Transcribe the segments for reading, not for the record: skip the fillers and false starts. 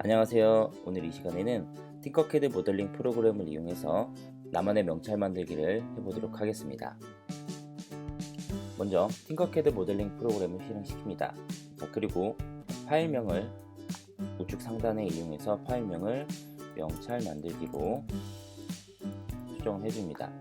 안녕하세요. 오늘 이 시간에는 팅커캐드 모델링 프로그램을 이용해서 나만의 명찰 만들기를 해보도록 하겠습니다. 먼저 팅커캐드 모델링 프로그램을 실행시킵니다. 그리고 파일명을 우측 상단에 이용해서 파일명을 명찰 만들기로 수정을 해줍니다.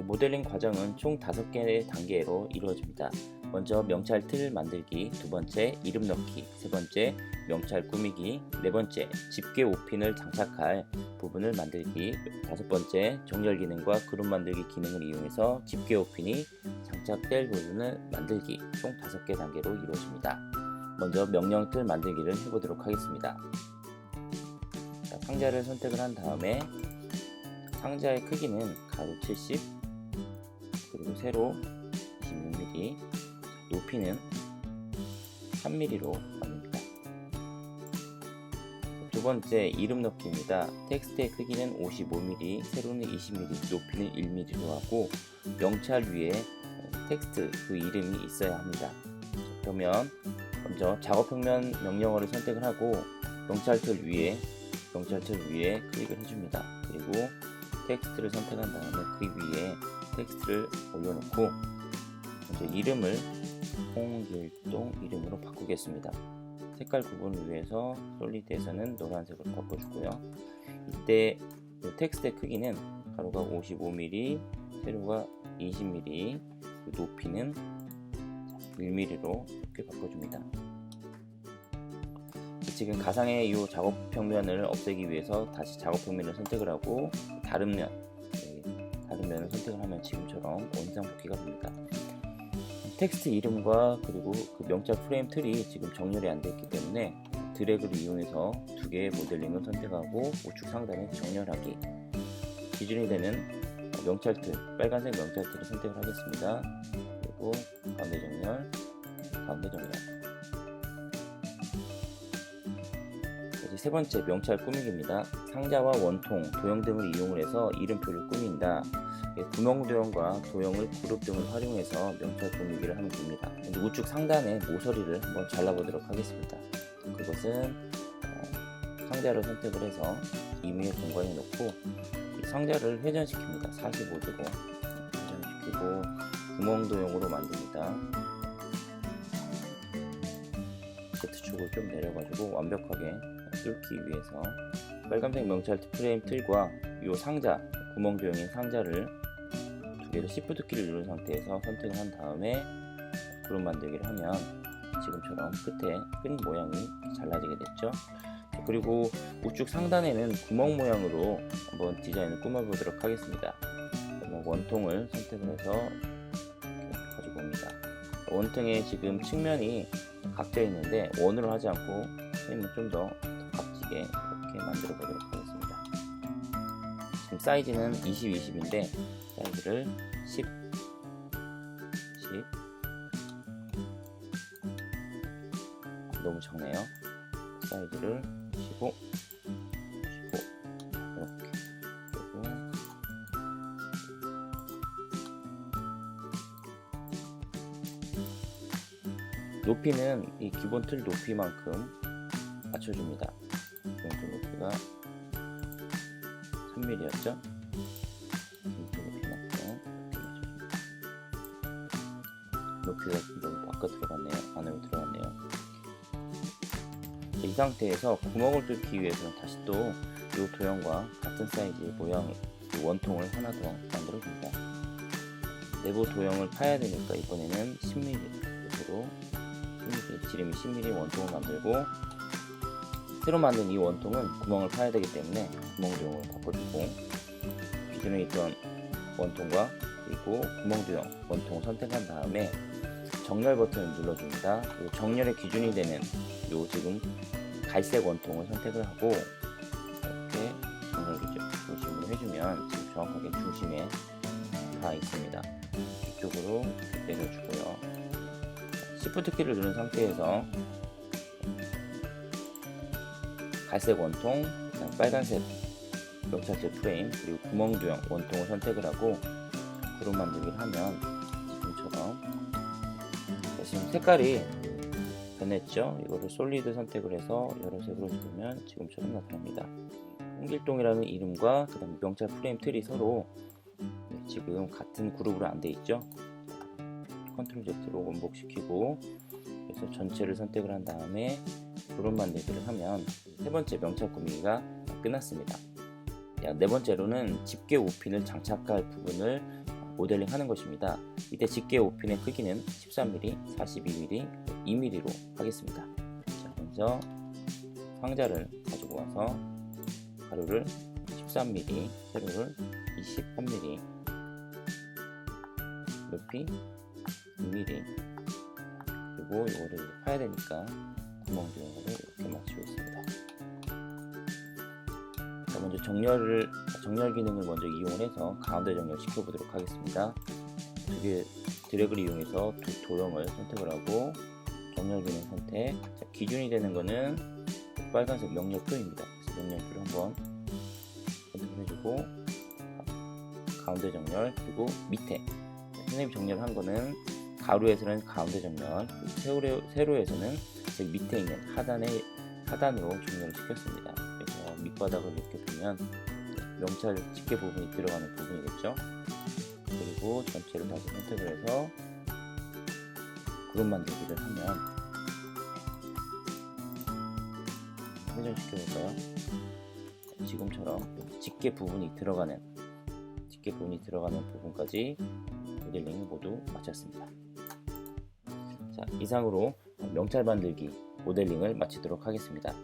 모델링 과정은 총 5개의 단계로 이루어집니다. 먼저 명찰 틀 만들기, 두 번째 이름 넣기, 세 번째 명찰 꾸미기, 네 번째 집게 5핀을 장착할 부분을 만들기, 다섯 번째 정렬 기능과 그룹 만들기 기능을 이용해서 집게 5핀이 장착될 부분을 만들기, 총 5개 단계로 이루어집니다. 먼저 명령 틀 만들기를 해보도록 하겠습니다. 상자를 선택을 한 다음에 상자의 크기는 가로 70, 그리고 세로 26mm, 높이는 3mm로 만듭니다. 두 번째 이름 넣기입니다. 텍스트의 크기는 55mm, 세로는 20mm, 높이는 1mm로 하고 명찰 위에 텍스트 그 이름이 있어야 합니다. 그러면 먼저 작업 평면 명령어를 선택을 하고 명찰 틀 위에 클릭을 해줍니다. 그리고 텍스트를 선택한 다음에 그 위에 텍스트를 올려놓고 먼저 이름을 홍길동 이름으로 바꾸겠습니다. 색깔 구분을 위해서 솔리드에서는 노란색으로 바꿔주고요. 이때 텍스트의 크기는 가로가 55mm, 세로가 20mm, 높이는 1mm로 이렇게 바꿔줍니다. 지금 가상의 이 작업 평면을 없애기 위해서 다시 작업 평면을 선택을 하고 다른 면을 선택을 하면 지금처럼 원상 복귀가 됩니다. 텍스트 이름과 그리고 그 명찰 프레임 틀이 지금 정렬이 안 되어 있기 때문에 드래그를 이용해서 두 개의 모델링을 선택하고 우측 상단에 정렬하기, 기준이 되는 명찰 틀, 빨간색 명찰 틀을 선택을 하겠습니다. 그리고 가운데 정렬. 세 번째 명찰 꾸미기입니다. 상자와 원통, 도형 등을 이용을 해서 이름표를 꾸민다. 구멍 도형과 도형을 그룹 등을 활용해서 명찰 꾸미기를 하면 됩니다. 우측 상단에 모서리를 한번 잘라보도록 하겠습니다. 그것은 상자를 선택을 해서 임의의 공간에 놓고 상자를 회전시킵니다. 45도로 회전시키고 구멍 도형으로 만듭니다. Z축을 좀 내려가지고 완벽하게 뚫기 위해서 빨간색 명찰 프레임 틀과 이 상자, 구멍 도형인 상자를 두 개를 Shift 키를 누른 상태에서 선택을 한 다음에 그룹 만들기를 하면 지금처럼 끝에 끈 모양이 잘라지게 됐죠. 그리고 우측 상단에는 구멍 모양으로 한번 디자인을 꾸며보도록 하겠습니다. 원통을 선택을 해서 가지고 옵니다. 원통에 지금 측면이 각져 있는데 원으로 하지 않고 프레임을 좀 더 값지게 이렇게 만들어 보도록 하겠습니다. 지금 사이즈는 20, 20인데 사이즈를 10 너무 작네요. 사이즈를 15 이렇게. 그리고 높이는 이 기본 틀 높이만큼 맞춰줍니다. 기본 틀 높이가 3mm였죠? 기본 틀 높이만큼 높이가 너무 바깥 들어갔네요. 안으로 들어갔네요. 이 상태에서 구멍을 뚫기 위해서는 다시 또 이 도형과 같은 사이즈의 모양 원통을 하나 더 만들어줍니다. 내부 도형을 파야 되니까 이번에는 10mm로 지름이 10mm 원통을 만들고, 새로 만든 이 원통은 구멍을 파야 되기 때문에 구멍 도형으로 바꿔주고, 기존에 있던 원통과 그리고 구멍 도형 원통을 선택한 다음에 정렬 버튼을 눌러줍니다. 그리고 정렬의 기준이 되는 요 지금 갈색 원통을 선택을 하고 이렇게 정렬 기준 중심으로 해주면 지금 정확하게 중심에 다 있습니다. 이쪽으로 내려주고요. Shift 키를 누른 상태에서 갈색 원통, 빨간색 명찰제 프레임, 그리고 구멍 도형 원통을 선택을 하고 그룹 만들기를 하면 지금처럼 지금 색깔이 변했죠. 이거를 솔리드 선택을 해서 여러 색으로 누르면 지금처럼 나타납니다. 홍길동이라는 이름과 그 다음에 명찰 프레임 틀이 서로 지금 같은 그룹으로 안 돼 있죠. 컨트롤 Z로 원복시키고 그래서 전체를 선택을 한 다음에 그룹 만들기를 하면 세 번째 명찰 꾸미기가 끝났습니다. 네 번째로는 집게 5핀을 장착할 부분을 모델링 하는 것입니다. 이때 집게 5핀의 크기는 13mm, 42mm, 2mm로 하겠습니다. 자, 먼저 상자를 가지고 와서 가로를 13mm, 세로를 23mm, 높이 2mm, 그리고 이거를 파야 되니까 구멍 들어간 거를 이렇게 맞추고 있습니다. 자, 먼저 정렬 기능을 먼저 이용해서 가운데 정렬 시켜보도록 하겠습니다. 드래그를 이용해서 두 도형을 선택을 하고 정렬 기능 선택. 자, 기준이 되는 거는 빨간색 명령표입니다. 그래서 명령표를 한번 선택해주고 가운데 정렬, 그리고 밑에 선생님이 정렬한 거는 가로에서는 가운데 정렬, 세로에서는 즉 밑에 있는 하단으로 정렬을 시켰습니다. 그래서 밑바닥을 이렇게 보면 명찰 집게 부분이 들어가는 부분이겠죠. 그리고 전체를 다시 선택을 해서 그룹 만들기를 하면 회전시켜볼까요? 지금처럼 집게 부분이 들어가는 부분까지 모델링을 모두 마쳤습니다. 자, 이상으로 명찰 만들기 모델링을 마치도록 하겠습니다.